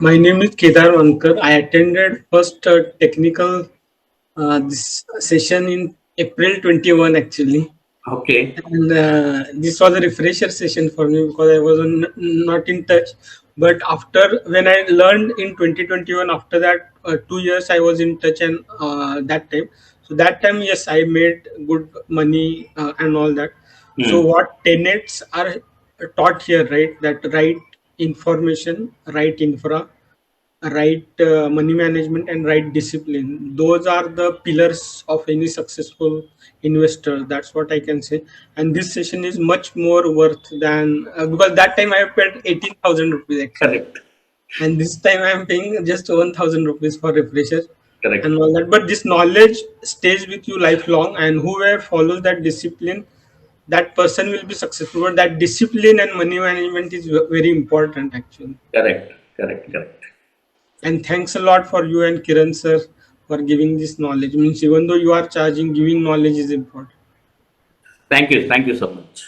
My name is Kedar Mankar. I attended first technical this session in April 21 actually. Okay. And this was a refresher session for me because I was not in touch. But after when I learned in 2021, after that 2 years I was in touch, and that time. So that time, yes, I made good money and all that. So Hmm. what tenets are taught here, right? That right information, right infra, right money management, and right discipline, those are the pillars of any successful investor. That's what I can say. And this session is much more worth than because that time I paid 18,000 rupees actually, Correct. and this time I am paying just 1,000 rupees for refresher and Correct. all that. But this knowledge stays with you lifelong, and whoever follows that discipline, that person will be successful. But that discipline and money management is very important actually. Correct. Correct. Correct. And thanks a lot for you and Kiran sir for giving this knowledge. Means even though you are charging, giving knowledge is important. Thank you. Thank you so much.